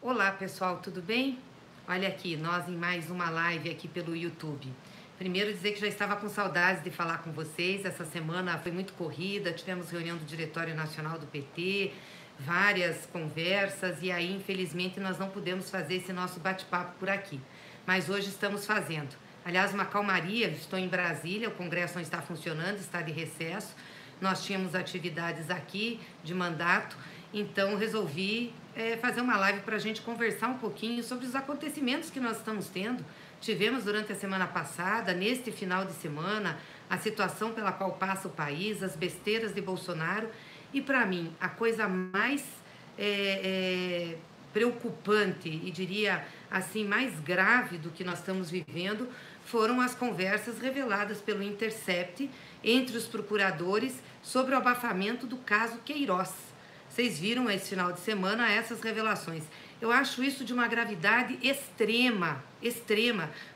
Olá pessoal, tudo bem? Olha aqui, nós em mais uma live aqui pelo YouTube. Primeiro dizer que já estava com saudades de falar com vocês. Essa semana foi muito corrida, tivemos reunião do Diretório Nacional do PT, várias conversas e aí infelizmente nós não pudemos fazer esse nosso bate-papo por aqui. Mas hoje estamos fazendo. Aliás, uma calmaria, estou em Brasília, o Congresso não está funcionando, está de recesso. Nós tínhamos atividades aqui de mandato, então resolvi fazer uma live para a gente conversar um pouquinho sobre os acontecimentos que nós estamos tendo. Tivemos durante a semana passada, neste final de semana, a situação pela qual passa o país, as besteiras de Bolsonaro. E para mim, a coisa mais preocupante e diria assim, mais grave do que nós estamos vivendo foram as conversas reveladas pelo Intercept entre os procuradores sobre o abafamento do caso Queiroz. Vocês viram esse final de semana essas revelações. Eu acho isso de uma gravidade extrema,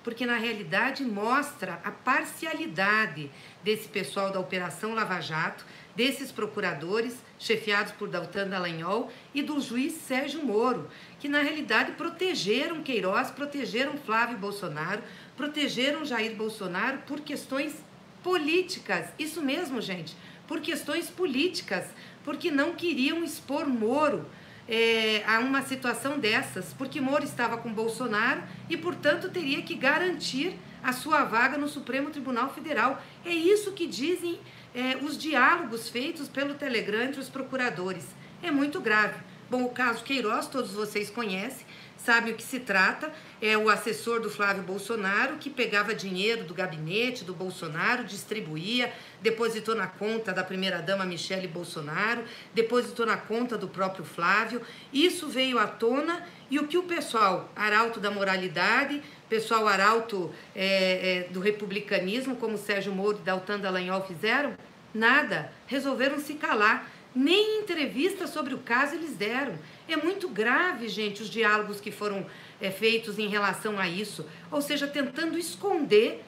porque na realidade mostra a parcialidade desse pessoal da Operação Lava Jato, desses procuradores chefiados por Deltan Dallagnol e do juiz Sérgio Moro, que na realidade protegeram Queiroz, protegeram Flávio Bolsonaro, protegeram Jair Bolsonaro por questões políticas. Isso mesmo, gente, por questões políticas, porque não queriam expor Moro a uma situação dessas, porque Moro estava com Bolsonaro e, portanto, teria que garantir a sua vaga no Supremo Tribunal Federal. É isso que dizem os diálogos feitos pelo Telegram entre os procuradores. É muito grave. Bom, o caso Queiroz, todos vocês conhecem, sabem o que se trata. É o assessor do Flávio Bolsonaro que pegava dinheiro do gabinete do Bolsonaro, distribuía, depositou na conta da primeira-dama Michele Bolsonaro, depositou na conta do próprio Flávio. Isso veio à tona e o que o pessoal arauto da moralidade, pessoal arauto do republicanismo, como Sérgio Moro e Deltan Dallagnol fizeram? Nada, resolveram se calar. Nem entrevista sobre o caso eles deram. É muito grave, gente, os diálogos que foram feitos em relação a isso. Ou seja, tentando esconder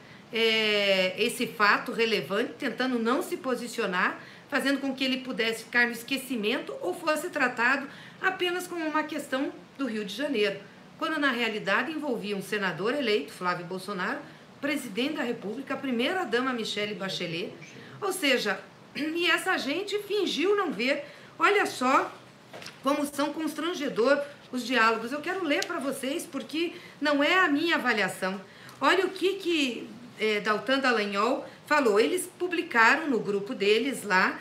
esse fato relevante, tentando não se posicionar, fazendo com que ele pudesse ficar no esquecimento ou fosse tratado apenas como uma questão do Rio de Janeiro. Quando na realidade envolvia um senador eleito, Flávio Bolsonaro, presidente da República, a primeira-dama Michele Bachelet. Ou seja, e essa gente fingiu não ver. Olha só como são constrangedor os diálogos. Eu quero ler para vocês porque não é a minha avaliação. Olha o que Deltan Dallagnol falou. Eles publicaram no grupo deles lá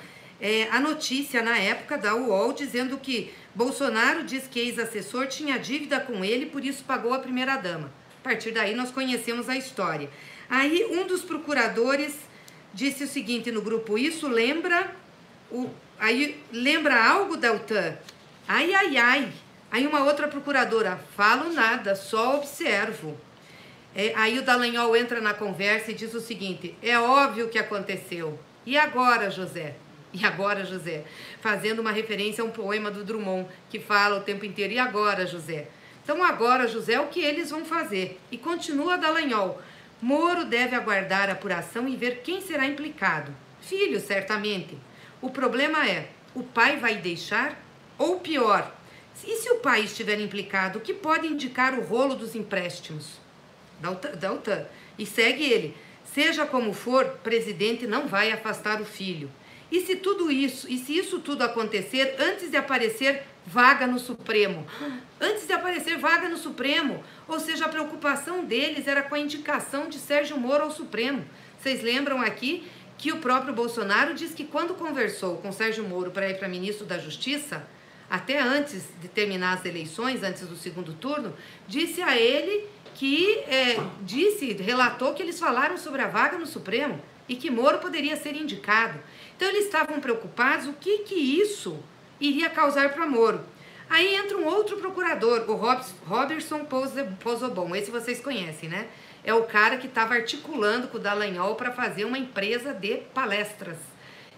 a notícia na época da UOL dizendo que Bolsonaro diz que ex-assessor tinha dívida com ele, por isso pagou a primeira-dama. A partir daí nós conhecemos a história. Aí um dos procuradores disse o seguinte no grupo: isso lembra lembra algo, Deltan? Ai, ai, ai. Aí uma outra procuradora: falo nada, só observo. Aí o Dallagnol entra na conversa e diz o seguinte: é óbvio que aconteceu. E agora, José? E agora, José? Fazendo uma referência a um poema do Drummond, que fala o tempo inteiro: e agora, José? Então agora, José, o que eles vão fazer? E continua Dallagnol: Moro deve aguardar a apuração e ver quem será implicado. Filho, certamente. O problema é, o pai vai deixar? Ou pior, e se o pai estiver implicado, o que pode indicar o rolo dos empréstimos? Deltan. E segue ele: seja como for, presidente não vai afastar o filho. E se tudo isso, e se isso tudo acontecer antes de aparecer vaga no Supremo? Antes de aparecer vaga no Supremo. Ou seja, a preocupação deles era com a indicação de Sérgio Moro ao Supremo. Vocês lembram aqui que o próprio Bolsonaro disse que quando conversou com Sérgio Moro para ir para ministro da Justiça, até antes de terminar as eleições, antes do segundo turno, disse a ele que, relatou que eles falaram sobre a vaga no Supremo e que Moro poderia ser indicado. Então eles estavam preocupados o que isso iria causar para Moro. Aí entra um outro procurador, o Roberson Pozzobon, esse vocês conhecem, né? É o cara que estava articulando com o Dallagnol para fazer uma empresa de palestras.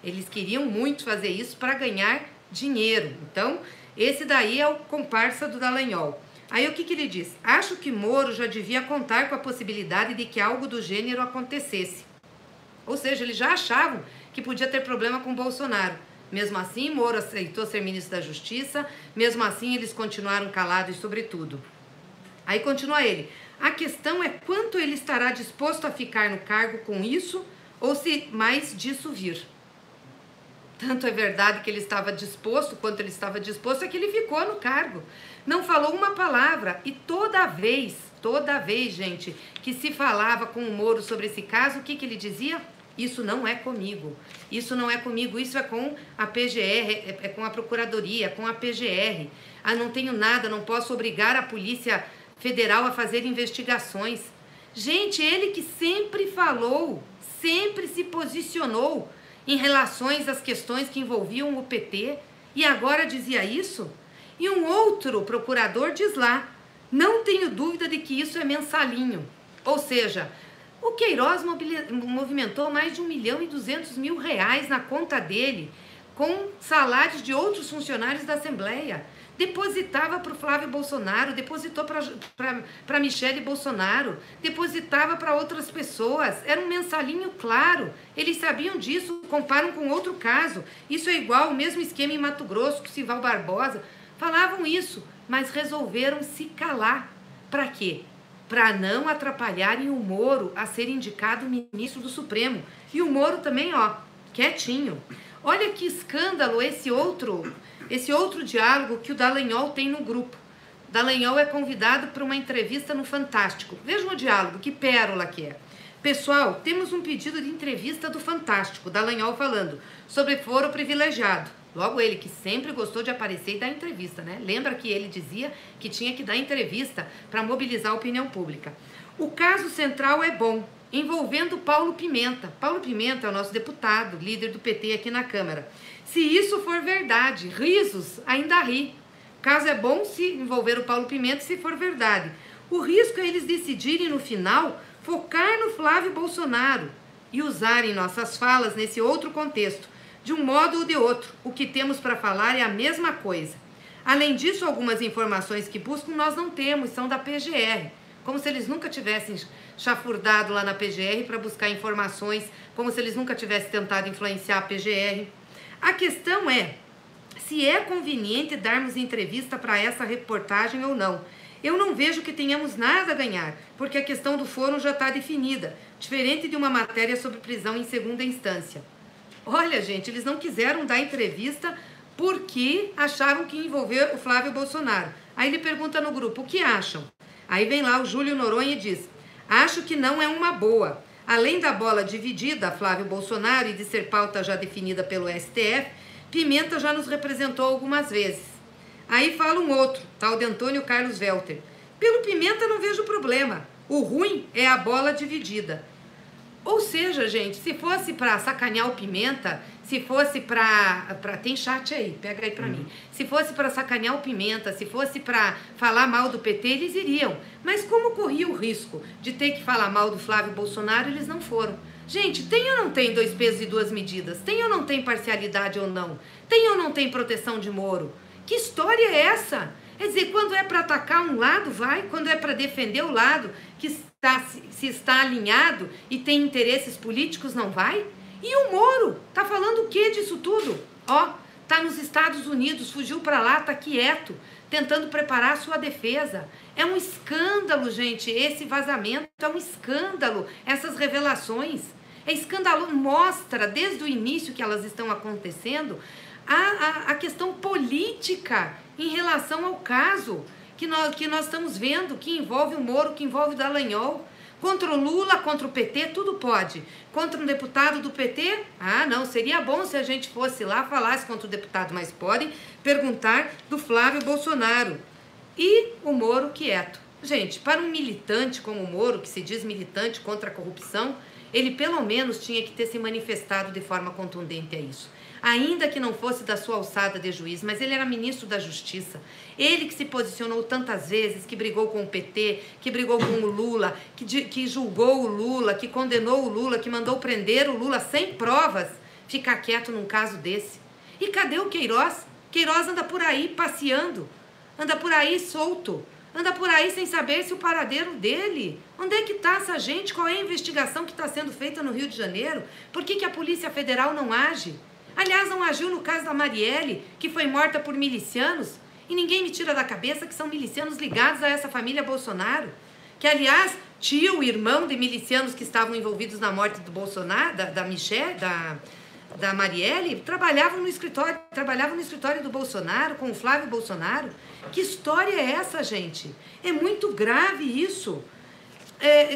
Eles queriam muito fazer isso para ganhar dinheiro. Então, esse daí é o comparsa do Dallagnol. Aí o que ele diz? Acho que Moro já devia contar com a possibilidade de que algo do gênero acontecesse. Ou seja, eles já achavam que podia ter problema com Bolsonaro. Mesmo assim, Moro aceitou ser ministro da Justiça, mesmo assim eles continuaram calados sobre tudo. Aí continua ele. A questão é quanto ele estará disposto a ficar no cargo com isso ou se mais disso vir. Tanto é verdade que ele estava disposto, quanto ele estava disposto, é que ele ficou no cargo. Não falou uma palavra. E toda vez, gente, que se falava com o Moro sobre esse caso, o que ele dizia? Isso não é comigo. Isso não é comigo, isso é com a PGR, é com a Procuradoria, com a PGR. Ah, não tenho nada, não posso obrigar a Polícia Federal a fazer investigações. Gente, ele que sempre falou, sempre se posicionou em relações às questões que envolviam o PT, e agora dizia isso? E um outro procurador diz lá, não tenho dúvida de que isso é mensalinho. Ou seja, o Queiroz movimentou mais de R$1.200.000 na conta dele, com salários de outros funcionários da Assembleia. Depositava para o Flávio Bolsonaro, depositou para Michele Bolsonaro, depositava para outras pessoas. Era um mensalinho claro. Eles sabiam disso, comparam com outro caso. Isso é igual, o mesmo esquema em Mato Grosso, com Sival Barbosa. Falavam isso, mas resolveram se calar. Para quê? Para não atrapalharem o Moro a ser indicado ministro do Supremo. E o Moro também, ó, quietinho. Olha que escândalo esse outro diálogo que o Dallagnol tem no grupo. Dallagnol é convidado para uma entrevista no Fantástico. Vejam o diálogo, que pérola que é. Pessoal, temos um pedido de entrevista do Fantástico. Dallagnol falando sobre foro privilegiado. Logo ele, que sempre gostou de aparecer e dar entrevista, né? Lembra que ele dizia que tinha que dar entrevista para mobilizar a opinião pública. O caso central é bom, envolvendo Paulo Pimenta. Paulo Pimenta é o nosso deputado, líder do PT aqui na Câmara. Se isso for verdade, risos, ainda ri. O caso é bom se envolver o Paulo Pimenta, se for verdade. O risco é eles decidirem no final focar no Flávio Bolsonaro e usarem nossas falas nesse outro contexto. De um modo ou de outro, o que temos para falar é a mesma coisa. Além disso, algumas informações que buscam nós não temos, são da PGR. Como se eles nunca tivessem chafurdado lá na PGR para buscar informações, como se eles nunca tivessem tentado influenciar a PGR. A questão é se é conveniente darmos entrevista para essa reportagem ou não. Eu não vejo que tenhamos nada a ganhar, porque a questão do foro já está definida, diferente de uma matéria sobre prisão em segunda instância. Olha, gente, eles não quiseram dar entrevista porque achavam que ia envolver o Flávio Bolsonaro. Aí ele pergunta no grupo, o que acham? Aí vem lá o Júlio Noronha e diz, acho que não é uma boa. Além da bola dividida, Flávio Bolsonaro, e de ser pauta já definida pelo STF, Pimenta já nos representou algumas vezes. Aí fala um outro, tal de Antônio Carlos Welter. Pelo Pimenta não vejo problema. O ruim é a bola dividida. Ou seja, gente, se fosse para sacanear o Pimenta, se fosse para tem chat aí, pega aí para mim. Se fosse para sacanear o Pimenta, se fosse para falar mal do PT, eles iriam. Mas como corria o risco de ter que falar mal do Flávio Bolsonaro, eles não foram. Gente, tem ou não tem 2 pesos e 2 medidas? Tem ou não tem parcialidade ou não? Tem ou não tem proteção de Moro? Que história é essa? Quer dizer, quando é para atacar um lado, vai. Quando é para defender o lado que se está alinhado e tem interesses políticos, não vai? E o Moro? Tá falando o que disso tudo? Ó, tá nos Estados Unidos, fugiu para lá, tá quieto, tentando preparar a sua defesa. É um escândalo, gente, esse vazamento, é um escândalo, essas revelações. É escandaloso, mostra desde o início que elas estão acontecendo a questão política em relação ao caso que nós estamos vendo, que envolve o Moro, que envolve o Dallagnol. Contra o Lula, contra o PT, tudo pode. Contra um deputado do PT, não, seria bom se a gente fosse lá, falasse contra o deputado, mas podem perguntar do Flávio Bolsonaro. E o Moro quieto. Gente, para um militante como o Moro, que se diz militante contra a corrupção, ele pelo menos tinha que ter se manifestado de forma contundente a isso. Ainda que não fosse da sua alçada de juiz, mas ele era ministro da Justiça. Ele que se posicionou tantas vezes, que brigou com o PT, que brigou com o Lula, que julgou o Lula, que condenou o Lula, que mandou prender o Lula sem provas, ficar quieto num caso desse. E cadê o Queiroz? Queiroz anda por aí passeando, anda por aí solto, anda por aí sem saber se o paradeiro dele. Onde é que está essa gente? Qual é a investigação que está sendo feita no Rio de Janeiro? Por que a Polícia Federal não age? Aliás, não agiu no caso da Marielle, que foi morta por milicianos, e ninguém me tira da cabeça que são milicianos ligados a essa família Bolsonaro, que, aliás, tio, irmão de milicianos que estavam envolvidos na morte do Bolsonaro, da Michelle, da Marielle, trabalhavam no escritório do Bolsonaro, com o Flávio Bolsonaro. Que história é essa, gente? É muito grave isso.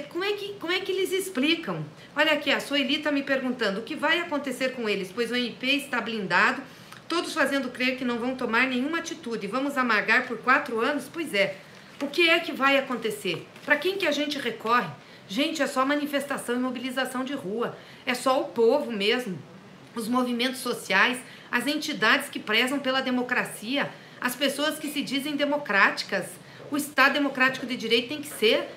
Como é que eles explicam? Olha aqui, a Sueli está me perguntando o que vai acontecer com eles, pois o MP está blindado, todos fazendo crer que não vão tomar nenhuma atitude. Vamos amargar por 4 anos? Pois é. O que é que vai acontecer? Para quem que a gente recorre? Gente, é só manifestação e mobilização de rua. É só o povo mesmo. Os movimentos sociais, as entidades que prezam pela democracia, as pessoas que se dizem democráticas. O Estado democrático de direito tem que ser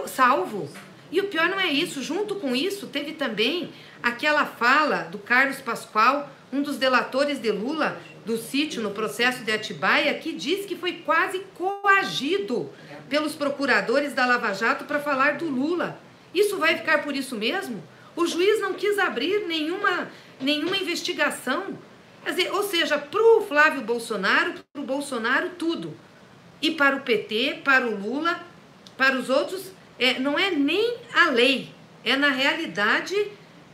salvo. E o pior não é isso. Junto com isso, teve também aquela fala do Carlos Pascoal, um dos delatores de Lula, do sítio no processo de Atibaia, que diz que foi quase coagido pelos procuradores da Lava Jato para falar do Lula. Isso vai ficar por isso mesmo? O juiz não quis abrir nenhuma investigação. Quer dizer, ou seja, para o Flávio Bolsonaro, para o Bolsonaro, tudo. E para o PT, para o Lula, para os outros, não é nem a lei. É, na realidade,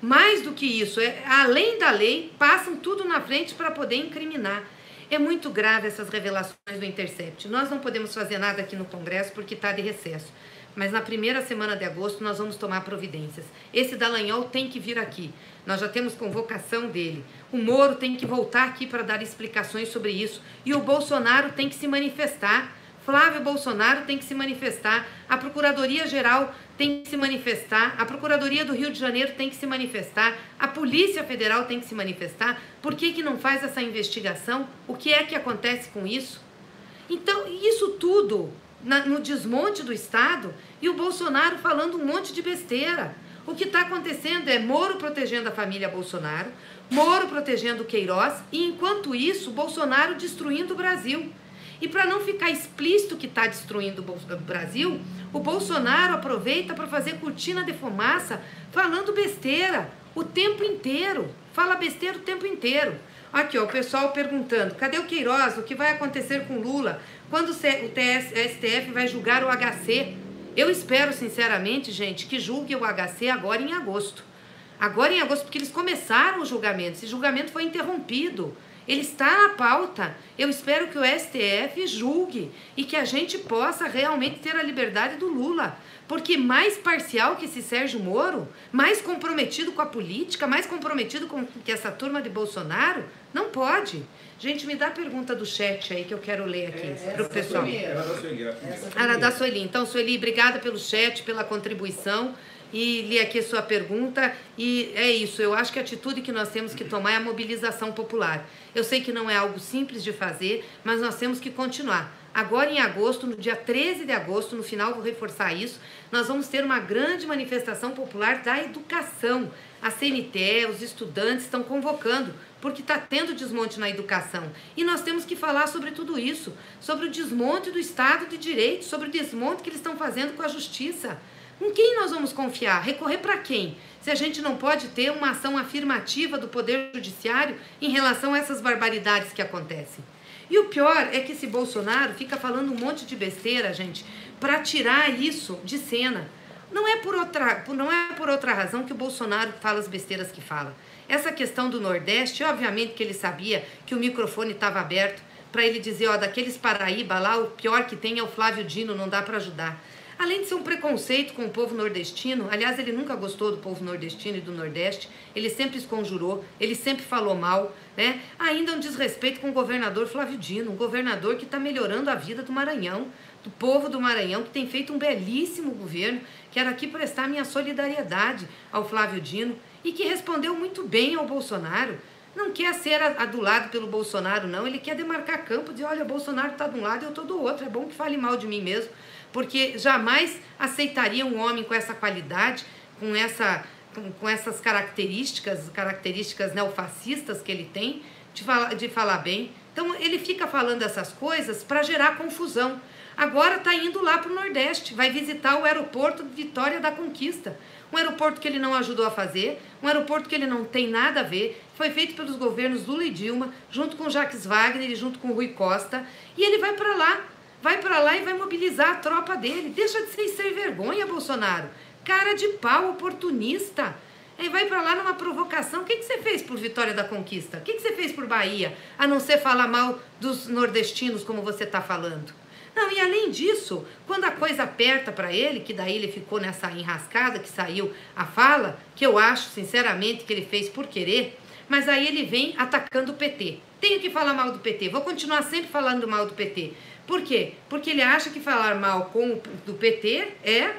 mais do que isso. Além da lei, passam tudo na frente para poder incriminar. É muito grave essas revelações do Intercept. Nós não podemos fazer nada aqui no Congresso porque está de recesso. Mas na primeira semana de agosto nós vamos tomar providências. Esse Dallagnol tem que vir aqui. Nós já temos convocação dele. O Moro tem que voltar aqui para dar explicações sobre isso. E o Bolsonaro tem que se manifestar. Flávio Bolsonaro tem que se manifestar. A Procuradoria-Geral tem que se manifestar. A Procuradoria do Rio de Janeiro tem que se manifestar. A Polícia Federal tem que se manifestar. Por que não faz essa investigação? O que é que acontece com isso? Então, isso tudo no desmonte do Estado e o Bolsonaro falando um monte de besteira. O que está acontecendo é Moro protegendo a família Bolsonaro, Moro protegendo o Queiroz e, enquanto isso, Bolsonaro destruindo o Brasil. E para não ficar explícito que está destruindo o Brasil, o Bolsonaro aproveita para fazer cortina de fumaça falando besteira o tempo inteiro. Fala besteira o tempo inteiro. Aqui, ó, o pessoal perguntando, cadê o Queiroz? O que vai acontecer com Lula? Quando o STF vai julgar o HC? Eu espero, sinceramente, gente, que julgue o HC agora em agosto. Agora em agosto, porque eles começaram o julgamento. Esse julgamento foi interrompido. Ele está na pauta. Eu espero que o STF julgue e que a gente possa realmente ter a liberdade do Lula. Porque mais parcial que esse Sérgio Moro, mais comprometido com a política, mais comprometido com que essa turma de Bolsonaro, não pode. Gente, me dá a pergunta do chat aí que eu quero ler aqui para o pessoal. Era da Sueli. Então, Sueli, obrigada pelo chat, pela contribuição. E li aqui a sua pergunta, e é isso, eu acho que a atitude que nós temos que tomar é a mobilização popular. Eu sei que não é algo simples de fazer, mas nós temos que continuar. Agora em agosto, no dia 13 de agosto, no final vou reforçar isso, nós vamos ter uma grande manifestação popular da educação. A CNTE, os estudantes estão convocando, porque está tendo desmonte na educação. E nós temos que falar sobre tudo isso, sobre o desmonte do Estado de Direito, sobre o desmonte que eles estão fazendo com a justiça. Com quem nós vamos confiar? Recorrer para quem? Se a gente não pode ter uma ação afirmativa do Poder Judiciário em relação a essas barbaridades que acontecem. E o pior é que esse Bolsonaro fica falando um monte de besteira, gente, para tirar isso de cena. Não é por outra razão que o Bolsonaro fala as besteiras que fala. Essa questão do Nordeste, obviamente que ele sabia que o microfone estava aberto para ele dizer, ó, daqueles Paraíba lá, o pior que tem é o Flávio Dino, não dá para ajudar. Além de ser um preconceito com o povo nordestino, aliás, ele nunca gostou do povo nordestino e do Nordeste, ele sempre esconjurou, ele sempre falou mal, né? Ainda um desrespeito com o governador Flávio Dino, um governador que está melhorando a vida do Maranhão, do povo do Maranhão, que tem feito um belíssimo governo. Quero aqui prestar minha solidariedade ao Flávio Dino e que respondeu muito bem ao Bolsonaro. Não quer ser adulado pelo Bolsonaro, não. Ele quer demarcar campo, dizer, olha, o Bolsonaro está de um lado e eu estou do outro. É bom que fale mal de mim mesmo, porque jamais aceitaria um homem com essa qualidade, com essas características neofascistas que ele tem, de falar bem Então, ele fica falando essas coisas para gerar confusão. Agora está indo lá para o Nordeste, vai visitar o aeroporto de Vitória da Conquista. Um aeroporto que ele não ajudou a fazer, um aeroporto que ele não tem nada a ver, foi feito pelos governos Lula e Dilma, junto com Jacques Wagner e junto com Rui Costa, e ele vai para lá e vai mobilizar a tropa dele. Deixa de ser sem vergonha, Bolsonaro. Cara de pau, oportunista. Ele vai para lá numa provocação. O que você fez por Vitória da Conquista? O que você fez por Bahia? A não ser falar mal dos nordestinos, como você está falando. Não, e além disso, quando a coisa aperta para ele, que daí ele ficou nessa enrascada que saiu a fala, que eu acho, sinceramente, que ele fez por querer, mas aí ele vem atacando o PT. Tenho que falar mal do PT, vou continuar sempre falando mal do PT. Por quê? Porque ele acha que falar mal do PT é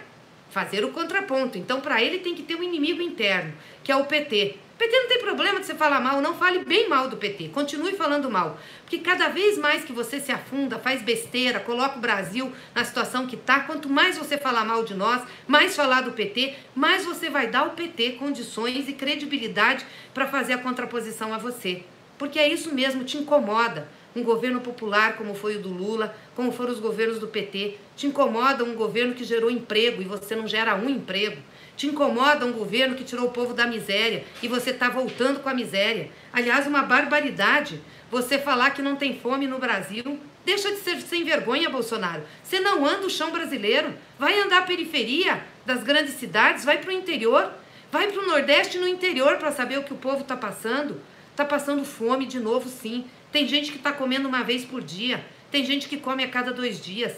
fazer o contraponto. Então, para ele, tem que ter um inimigo interno, que é o PT. O PT não tem problema de você falar mal, não fale bem mal do PT, continue falando mal. Porque cada vez mais que você se afunda, faz besteira, coloca o Brasil na situação que está, quanto mais você falar mal de nós, mais falar do PT, mais você vai dar ao PT condições e credibilidade para fazer a contraposição a você. Porque é isso mesmo, te incomoda. Um governo popular como foi o do Lula, como foram os governos do PT, te incomoda um governo que gerou emprego e você não gera um emprego. Te incomoda um governo que tirou o povo da miséria e você está voltando com a miséria. Aliás, uma barbaridade você falar que não tem fome no Brasil. Deixa de ser sem vergonha, Bolsonaro. Você não anda o chão brasileiro. Vai andar a periferia das grandes cidades, vai para o interior. Vai para o Nordeste e no interior para saber o que o povo está passando. Está passando fome de novo, sim. Tem gente que está comendo uma vez por dia. Tem gente que come a cada 2 dias.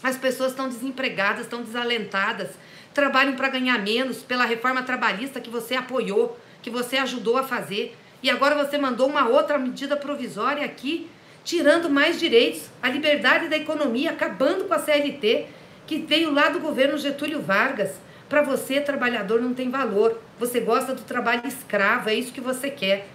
As pessoas estão desempregadas, estão desalentadas. Trabalham para ganhar menos pela reforma trabalhista que você apoiou, que você ajudou a fazer. E agora você mandou uma outra medida provisória aqui, tirando mais direitos, a liberdade da economia, acabando com a CLT, que veio lá do governo Getúlio Vargas. Para você, trabalhador, não tem valor. Você gosta do trabalho escravo, é isso que você quer.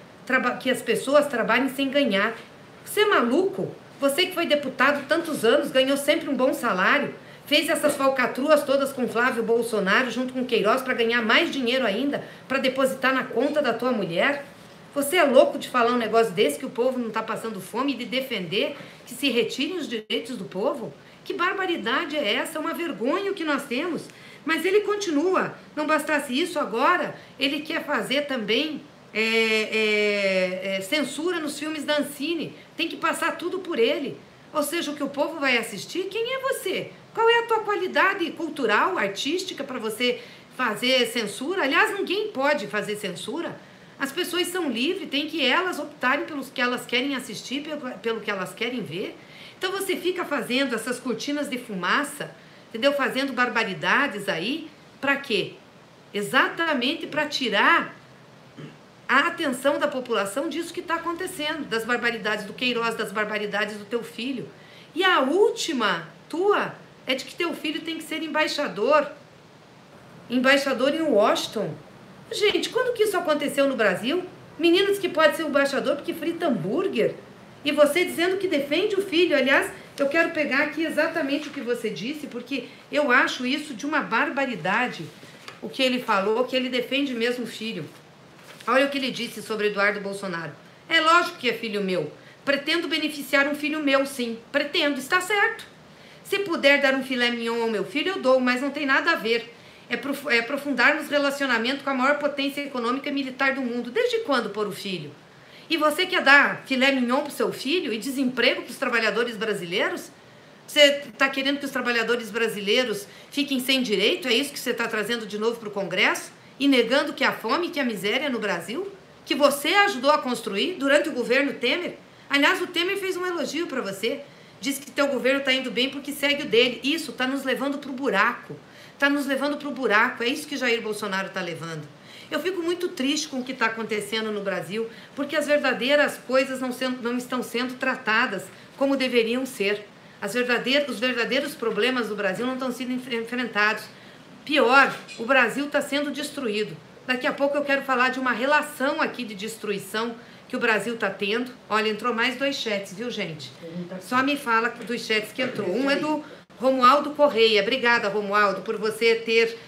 Que as pessoas trabalhem sem ganhar. Você é maluco? Você que foi deputado tantos anos, ganhou sempre um bom salário, fez essas falcatruas todas com Flávio Bolsonaro, junto com Queiroz, para ganhar mais dinheiro ainda, para depositar na conta da tua mulher? Você é louco de falar um negócio desse, que o povo não está passando fome, e de defender que se retirem os direitos do povo? Que barbaridade é essa? É uma vergonha o que nós temos. Mas ele continua. Não bastasse isso, agora ele quer fazer também censura nos filmes da Ancine. Tem que passar tudo por ele. Ou seja, o que o povo vai assistir, quem é você? Qual é a tua qualidade cultural, artística, para você fazer censura? Aliás, ninguém pode fazer censura. As pessoas são livres, tem que elas optarem pelo que elas querem assistir, pelo que elas querem ver. Então você fica fazendo essas cortinas de fumaça, entendeu? Fazendo barbaridades aí, para quê? Exatamente para tirar a atenção da população disso que está acontecendo, das barbaridades do Queiroz, das barbaridades do teu filho. E a última tua é de que teu filho tem que ser embaixador em Washington. Gente, quando que isso aconteceu no Brasil? Meninos que pode ser embaixador porque frita hambúrguer. E você dizendo que defende o filho. Aliás, eu quero pegar aqui exatamente o que você disse, porque eu acho isso de uma barbaridade, o que ele falou, que ele defende mesmo o filho. Olha o que ele disse sobre Eduardo Bolsonaro. É lógico que é filho meu. Pretendo beneficiar um filho meu, sim. Pretendo, está certo. Se puder dar um filé mignon ao meu filho, eu dou, mas não tem nada a ver. É aprofundarmos relacionamento com a maior potência econômica e militar do mundo. Desde quando pôr o filho? E você quer dar filé mignon para o seu filho e desemprego para os trabalhadores brasileiros? Você está querendo que os trabalhadores brasileiros fiquem sem direito? É isso que você está trazendo de novo para o Congresso? E negando que a fome e que a miséria no Brasil, que você ajudou a construir durante o governo Temer. Aliás, o Temer fez um elogio para você. Diz que teu governo está indo bem porque segue o dele. Isso está nos levando para o buraco. Está nos levando para o buraco. É isso que Jair Bolsonaro está levando. Eu fico muito triste com o que está acontecendo no Brasil, porque as verdadeiras coisas não estão sendo tratadas como deveriam ser. Os verdadeiros problemas do Brasil não estão sendo enfrentados. Pior, o Brasil está sendo destruído. Daqui a pouco eu quero falar de uma relação aqui de destruição que o Brasil está tendo. Olha, entrou mais 2 chats, viu, gente? Só me fala dos chats que entrou. Um é do Romualdo Correia. Obrigada, Romualdo, por você ter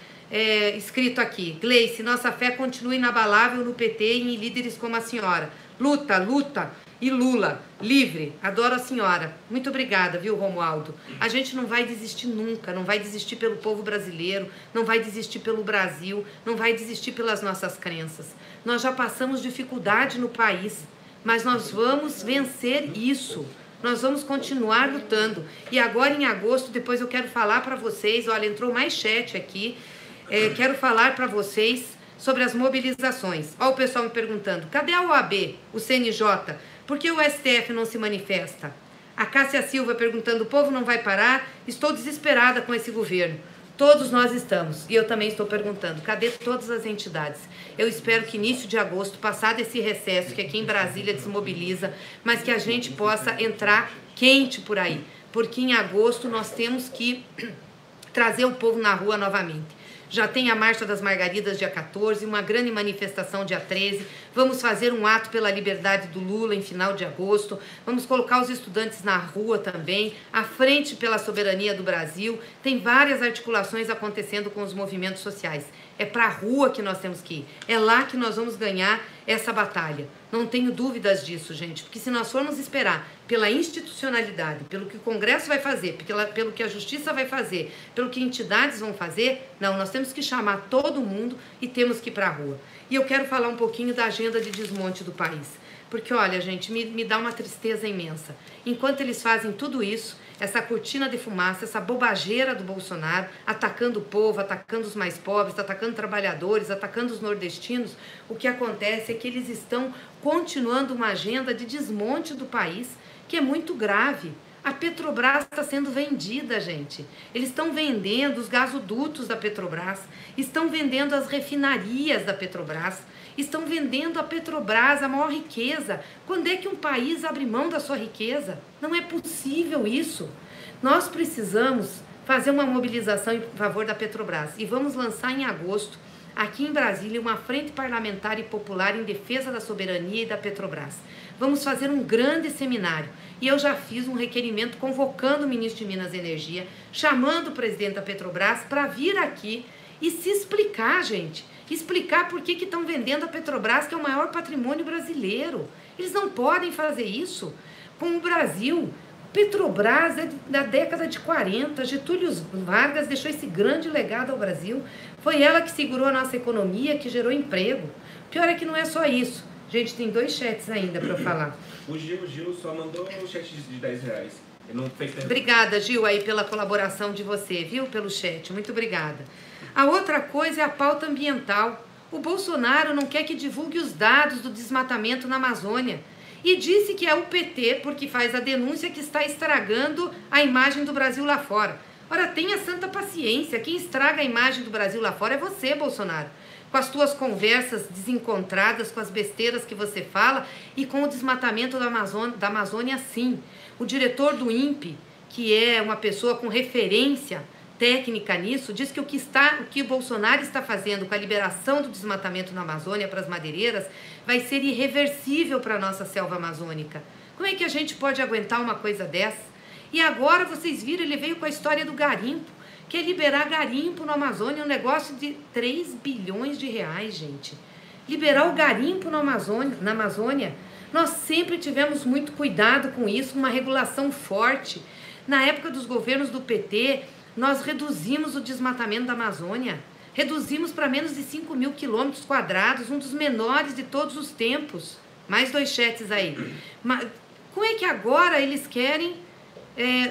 escrito aqui. Gleice, nossa fé continua inabalável no PT e em líderes como a senhora. Luta, luta. E Lula, livre, adoro a senhora. Muito obrigada, viu, Romualdo? A gente não vai desistir nunca, não vai desistir pelo povo brasileiro, não vai desistir pelo Brasil, não vai desistir pelas nossas crenças. Nós já passamos dificuldade no país, mas nós vamos vencer isso. Nós vamos continuar lutando. E agora em agosto, depois eu quero falar para vocês, olha, entrou mais chat aqui, quero falar para vocês sobre as mobilizações. Olha o pessoal me perguntando, cadê a OAB, o CNJ? Por que o STF não se manifesta? A Cássia Silva perguntando, o povo não vai parar? Estou desesperada com esse governo. Todos nós estamos. E eu também estou perguntando, cadê todas as entidades? Eu espero que início de agosto, passado esse recesso, que aqui em Brasília desmobiliza, mas que a gente possa entrar quente por aí. Porque em agosto nós temos que trazer o povo na rua novamente. Já tem a Marcha das Margaridas dia 14, uma grande manifestação dia 13. Vamos fazer um ato pela liberdade do Lula em final de agosto. Vamos colocar os estudantes na rua também, à frente pela soberania do Brasil. Tem várias articulações acontecendo com os movimentos sociais. É para a rua que nós temos que ir. É lá que nós vamos ganhar essa batalha. Não tenho dúvidas disso, gente. Porque se nós formos esperar pela institucionalidade, pelo que o Congresso vai fazer, pelo que a Justiça vai fazer, pelo que entidades vão fazer, não, nós temos que chamar todo mundo e temos que ir para a rua. E eu quero falar um pouquinho da agenda de desmonte do país. Porque, olha, gente, me dá uma tristeza imensa. Enquanto eles fazem tudo isso, essa cortina de fumaça, essa bobageira do Bolsonaro, atacando o povo, atacando os mais pobres, atacando trabalhadores, atacando os nordestinos, o que acontece é que eles estão continuando uma agenda de desmonte do país, que é muito grave. A Petrobras está sendo vendida, gente. Eles estão vendendo os gasodutos da Petrobras, estão vendendo as refinarias da Petrobras, estão vendendo a Petrobras, a maior riqueza. Quando é que um país abre mão da sua riqueza? Não é possível isso. Nós precisamos fazer uma mobilização em favor da Petrobras e vamos lançar em agosto, aqui em Brasília, uma frente parlamentar e popular em defesa da soberania e da Petrobras. Vamos fazer um grande seminário e eu já fiz um requerimento convocando o ministro de Minas e Energia, chamando o presidente da Petrobras para vir aqui e se explicar, gente. Explicar por que estão vendendo a Petrobras, que é o maior patrimônio brasileiro. Eles não podem fazer isso com o Brasil. Petrobras é da década de 40, Getúlio Vargas deixou esse grande legado ao Brasil. Foi ela que segurou a nossa economia, que gerou emprego. Pior é que não é só isso. Gente, tem 2 chats ainda para eu falar. O Gil só mandou um chat de R$10. Ele não fez pergunta. Obrigada, Gil, aí pela colaboração de você, viu? Pelo chat. Muito obrigada. A outra coisa é a pauta ambiental. O Bolsonaro não quer que divulgue os dados do desmatamento na Amazônia. E disse que é o PT, porque faz a denúncia, que está estragando a imagem do Brasil lá fora. Ora, tenha santa paciência. Quem estraga a imagem do Brasil lá fora é você, Bolsonaro. Com as tuas conversas desencontradas, com as besteiras que você fala e com o desmatamento da Amazônia, sim. O diretor do INPE, que é uma pessoa com referência técnica nisso, diz que o que o Bolsonaro está fazendo com a liberação do desmatamento na Amazônia para as madeireiras vai ser irreversível para a nossa selva amazônica. Como é que a gente pode aguentar uma coisa dessa? E agora vocês viram, ele veio com a história do garimpo, que é liberar garimpo na Amazônia, um negócio de 3 bilhões de reais, gente. Liberar o garimpo na Amazônia. Nós sempre tivemos muito cuidado com isso, uma regulação forte. Na época dos governos do PT, nós reduzimos o desmatamento da Amazônia. Reduzimos para menos de 5 mil quilômetros quadrados, um dos menores de todos os tempos. Mais 2 chats aí. Mas como é que agora eles querem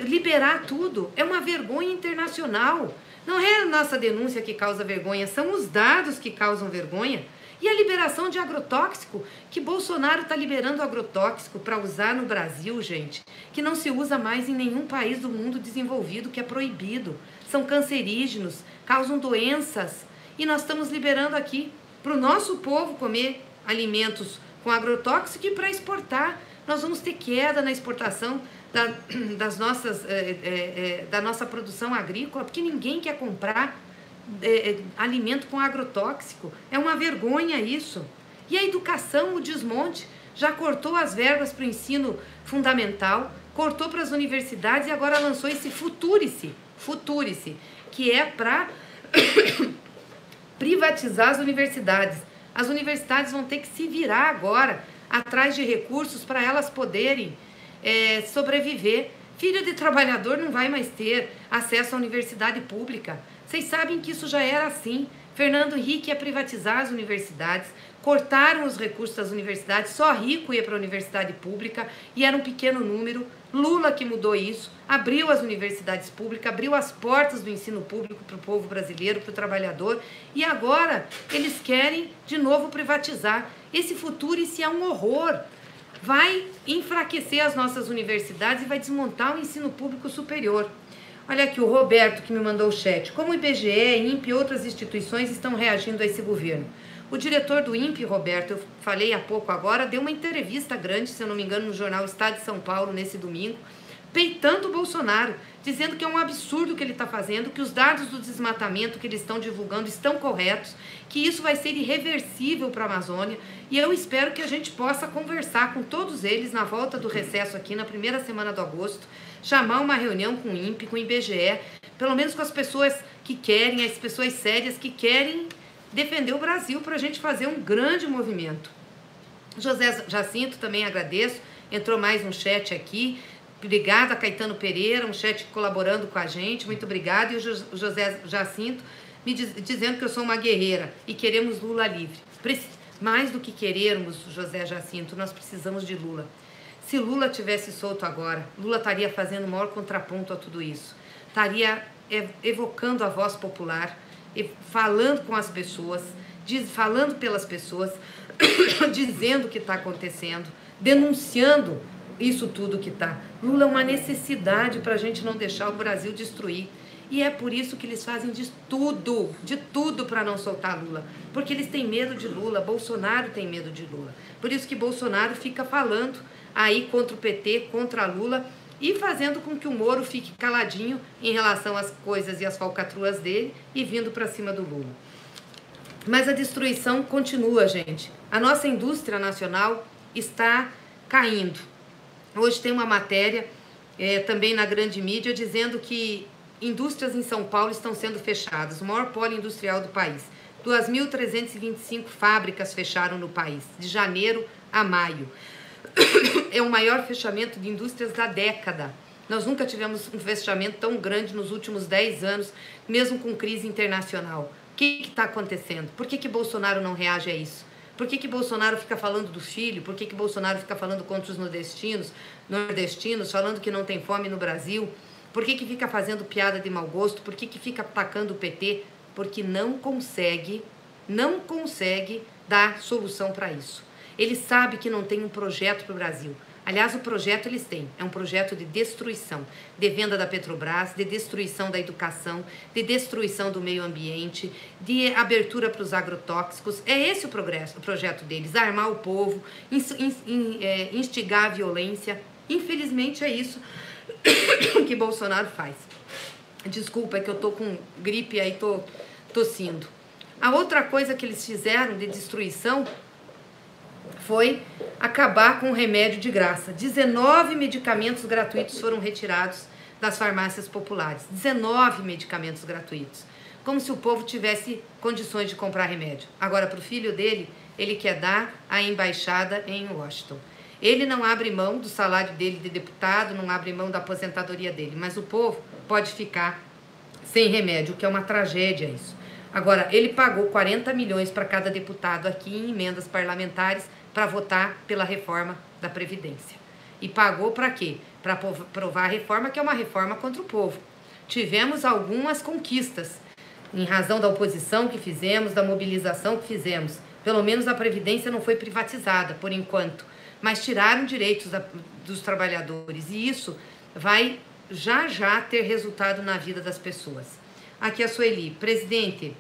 liberar tudo? É uma vergonha internacional. Não é a nossa denúncia que causa vergonha, são os dados que causam vergonha. E a liberação de agrotóxico, que Bolsonaro está liberando agrotóxico para usar no Brasil, gente, que não se usa mais em nenhum país do mundo desenvolvido, que é proibido. São cancerígenos, causam doenças. E nós estamos liberando aqui para o nosso povo comer alimentos com agrotóxico e para exportar. Nós vamos ter queda na exportação da nossa produção agrícola, porque ninguém quer comprar alimento com agrotóxico. É uma vergonha isso. E a educação, o desmonte, já cortou as verbas para o ensino fundamental, cortou para as universidades e agora lançou esse Futurice, que é para privatizar as universidades. As universidades vão ter que se virar agora. atrás de recursos para elas poderem sobreviver. Filho de trabalhador não vai mais ter acesso à universidade pública. Vocês sabem que isso já era assim. Fernando Henrique ia privatizar as universidades, cortaram os recursos das universidades, só rico ia para a universidade pública e era um pequeno número. Lula que mudou isso, abriu as universidades públicas, abriu as portas do ensino público para o povo brasileiro, para o trabalhador, e agora eles querem de novo privatizar. Esse futuro, isso é um horror. Vai enfraquecer as nossas universidades e vai desmontar o ensino público superior. Olha aqui o Roberto que me mandou o chat. Como o IBGE, INPE e outras instituições estão reagindo a esse governo? O diretor do INPE, Roberto, eu falei há pouco agora, deu uma entrevista grande, se eu não me engano, no jornal Estado de São Paulo, nesse domingo, peitando o Bolsonaro, dizendo que é um absurdo o que ele está fazendo, que os dados do desmatamento que eles estão divulgando estão corretos, que isso vai ser irreversível para a Amazônia, e eu espero que a gente possa conversar com todos eles na volta do recesso aqui, na primeira semana de agosto, chamar uma reunião com o INPE, com o IBGE, pelo menos com as pessoas que querem, as pessoas sérias que querem defender o Brasil para a gente fazer um grande movimento. José Jacinto, também agradeço, entrou mais um chat aqui. Obrigada, Caetano Pereira, um chat colaborando com a gente, muito obrigada. E o José Jacinto me dizendo que eu sou uma guerreira e queremos Lula livre. Mais do que querermos, José Jacinto, nós precisamos de Lula. Se Lula tivesse solto agora, Lula estaria fazendo o maior contraponto a tudo isso. Estaria evocando a voz popular, falando com as pessoas, falando pelas pessoas, dizendo o que está acontecendo, denunciando isso tudo que está. Lula é uma necessidade para a gente não deixar o Brasil destruir. E é por isso que eles fazem de tudo para não soltar Lula. Porque eles têm medo de Lula, Bolsonaro tem medo de Lula. Por isso que Bolsonaro fica falando aí contra o PT, contra Lula, e fazendo com que o Moro fique caladinho em relação às coisas e às falcatruas dele e vindo para cima do Lula. Mas a destruição continua, gente. A nossa indústria nacional está caindo. Hoje tem uma matéria também na grande mídia dizendo que indústrias em São Paulo estão sendo fechadas, o maior polo industrial do país. 2.325 fábricas fecharam no país, de janeiro a maio. É o maior fechamento de indústrias da década. Nós nunca tivemos um fechamento tão grande nos últimos 10 anos, mesmo com crise internacional. O que está acontecendo? Por que Bolsonaro não reage a isso? Por que Bolsonaro fica falando do filho? Por que Bolsonaro fica falando contra os nordestinos, falando que não tem fome no Brasil? Por que fica fazendo piada de mau gosto? Por que fica atacando o PT? Porque não consegue dar solução para isso. Ele sabe que não tem um projeto para o Brasil. Aliás, o projeto eles têm. É um projeto de destruição, de venda da Petrobras, de destruição da educação, de destruição do meio ambiente, de abertura para os agrotóxicos. É esse o projeto deles, armar o povo, instigar a violência. Infelizmente é isso que Bolsonaro faz. Desculpa, é que eu tô com gripe aí, tô tossindo. A outra coisa que eles fizeram de destruição foi acabar com o remédio de graça. 19 medicamentos gratuitos foram retirados das farmácias populares. 19 medicamentos gratuitos. Como se o povo tivesse condições de comprar remédio. Agora, para o filho dele, ele quer dar a embaixada em Washington. Ele não abre mão do salário dele de deputado, não abre mão da aposentadoria dele, mas o povo pode ficar sem remédio, o que é uma tragédia isso. Agora, ele pagou 40 milhões para cada deputado aqui em emendas parlamentares para votar pela reforma da Previdência. E pagou para quê? Para aprovar a reforma, que é uma reforma contra o povo. Tivemos algumas conquistas, em razão da oposição que fizemos, da mobilização que fizemos. Pelo menos a Previdência não foi privatizada, por enquanto. Mas tiraram direitos dos trabalhadores. E isso vai já ter resultado na vida das pessoas. Aqui a Sueli. Presidente,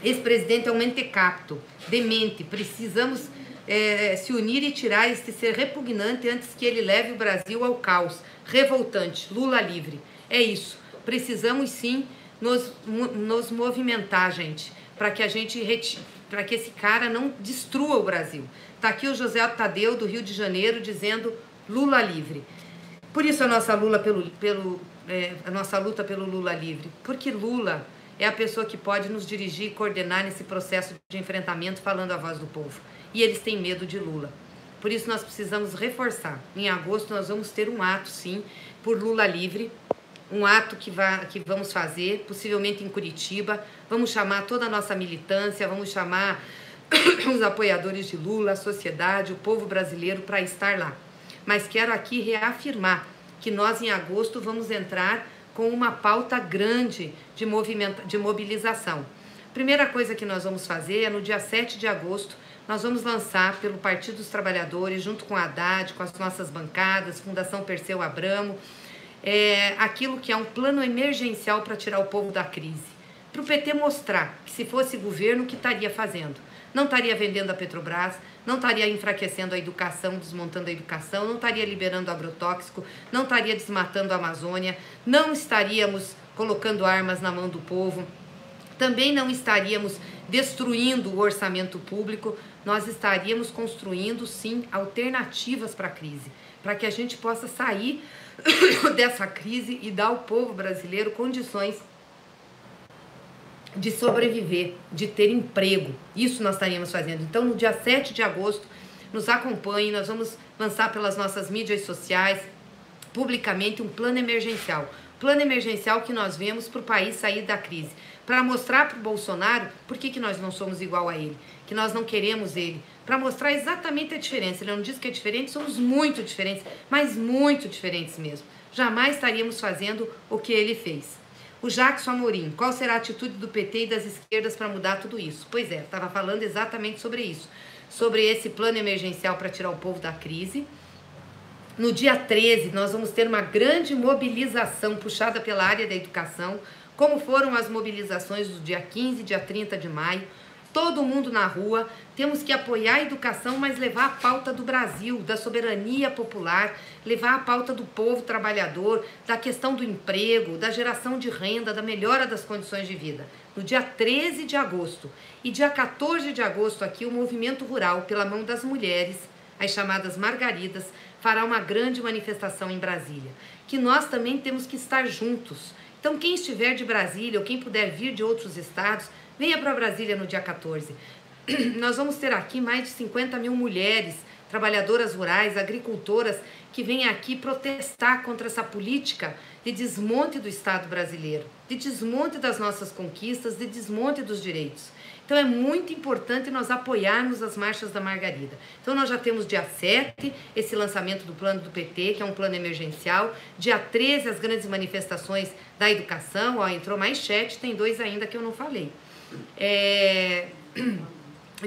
esse presidente é um mentecapto, demente. Precisamos se unir e tirar este ser repugnante antes que ele leve o Brasil ao caos. Revoltante. Lula livre. É isso. Precisamos sim nos movimentar, gente, para que para que esse cara não destrua o Brasil. Está aqui o José Tadeu, do Rio de Janeiro, dizendo Lula livre. Por isso a nossa luta pelo Lula livre. Porque Lula é a pessoa que pode nos dirigir e coordenar nesse processo de enfrentamento, falando a voz do povo. E eles têm medo de Lula. Por isso nós precisamos reforçar. Em agosto nós vamos ter um ato, sim, por Lula livre, um ato que vamos fazer, possivelmente em Curitiba. Vamos chamar toda a nossa militância, vamos chamar os apoiadores de Lula, a sociedade, o povo brasileiro para estar lá. Mas quero aqui reafirmar que nós em agosto vamos entrar com uma pauta grande de mobilização. Primeira coisa que nós vamos fazer é no dia 7 de agosto, nós vamos lançar pelo Partido dos Trabalhadores, junto com a Haddad, com as nossas bancadas, Fundação Perseu Abramo, aquilo que é um plano emergencial para tirar o povo da crise. Para o PT mostrar que se fosse governo, o que estaria fazendo? Não estaria vendendo a Petrobras, não estaria enfraquecendo a educação, desmontando a educação, não estaria liberando agrotóxico, não estaria desmatando a Amazônia, não estaríamos colocando armas na mão do povo, também não estaríamos destruindo o orçamento público, nós estaríamos construindo, sim, alternativas para a crise, para que a gente possa sair dessa crise e dar ao povo brasileiro condições de sobreviver, de ter emprego. Isso nós estaríamos fazendo. Então, no dia 7 de agosto, nos acompanhe, nós vamos lançar pelas nossas mídias sociais, publicamente, um plano emergencial. Plano emergencial que nós vemos para o país sair da crise. Para mostrar para o Bolsonaro por que nós não somos igual a ele, que nós não queremos ele. Para mostrar exatamente a diferença. Ele não diz que é diferente, somos muito diferentes, mas muito diferentes mesmo. Jamais estaríamos fazendo o que ele fez. O Jackson Amorim, qual será a atitude do PT e das esquerdas para mudar tudo isso? Pois é, estava falando exatamente sobre isso, sobre esse plano emergencial para tirar o povo da crise. No dia 13, nós vamos ter uma grande mobilização puxada pela área da educação, como foram as mobilizações do dia 15, dia 30 de maio. Todo mundo na rua, temos que apoiar a educação, mas levar a pauta do Brasil, da soberania popular, levar a pauta do povo trabalhador, da questão do emprego, da geração de renda, da melhora das condições de vida. No dia 13 de agosto e dia 14 de agosto aqui, o Movimento Rural, pela mão das mulheres, as chamadas Margaridas, fará uma grande manifestação em Brasília, que nós também temos que estar juntos. Então, quem estiver de Brasília ou quem puder vir de outros estados, venha para Brasília no dia 14. Nós vamos ter aqui mais de 50 mil mulheres, trabalhadoras rurais, agricultoras, que vêm aqui protestar contra essa política de desmonte do Estado brasileiro, de desmonte das nossas conquistas, de desmonte dos direitos. Então é muito importante nós apoiarmos as marchas da Margarida. Então nós já temos dia 7, esse lançamento do plano do PT, que é um plano emergencial. Dia 13, as grandes manifestações da educação. Ó, entrou mais chat, tem 2 ainda que eu não falei.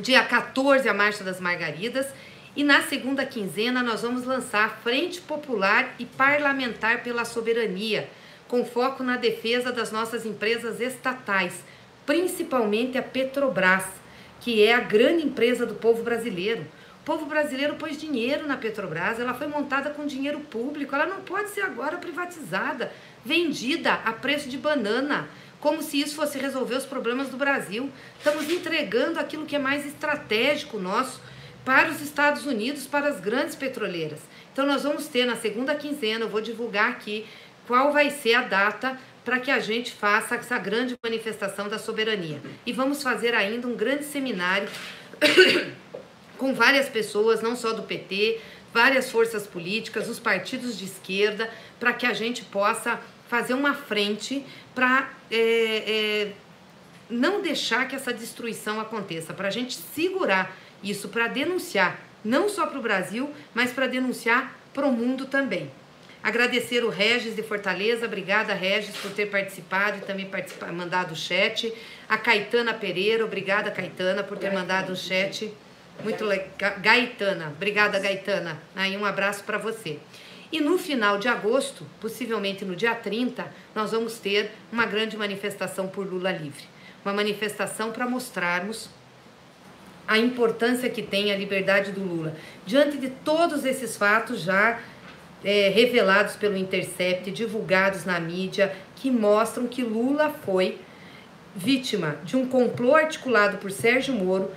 Dia 14, a Marcha das Margaridas. E na segunda quinzena nós vamos lançar a Frente Popular e Parlamentar pela Soberania, com foco na defesa das nossas empresas estatais, principalmente a Petrobras, que é a grande empresa do povo brasileiro. O povo brasileiro pôs dinheiro na Petrobras, ela foi montada com dinheiro público, ela não pode ser agora privatizada, vendida a preço de banana, como se isso fosse resolver os problemas do Brasil. Estamos entregando aquilo que é mais estratégico nosso para os Estados Unidos, para as grandes petroleiras. Então nós vamos ter na segunda quinzena, eu vou divulgar aqui qual vai ser a data para que a gente faça essa grande manifestação da soberania. E vamos fazer ainda um grande seminário com várias pessoas, não só do PT, várias forças políticas, os partidos de esquerda, para que a gente possa fazer uma frente para não deixar que essa destruição aconteça, para a gente segurar isso, para denunciar, não só para o Brasil, mas para denunciar para o mundo também. Agradecer o Regis de Fortaleza, obrigada Regis por ter participado e também mandado o chat. A Caetana Pereira, obrigada Caetana por ter mandado o chat. Muito legal. Gaetana, obrigada Gaetana. Aí um abraço para você. E no final de agosto, possivelmente no dia 30, nós vamos ter uma grande manifestação por Lula livre. Uma manifestação para mostrarmos a importância que tem a liberdade do Lula. Diante de todos esses fatos já revelados pelo Intercept, divulgados na mídia, que mostram que Lula foi vítima de um complô articulado por Sérgio Moro,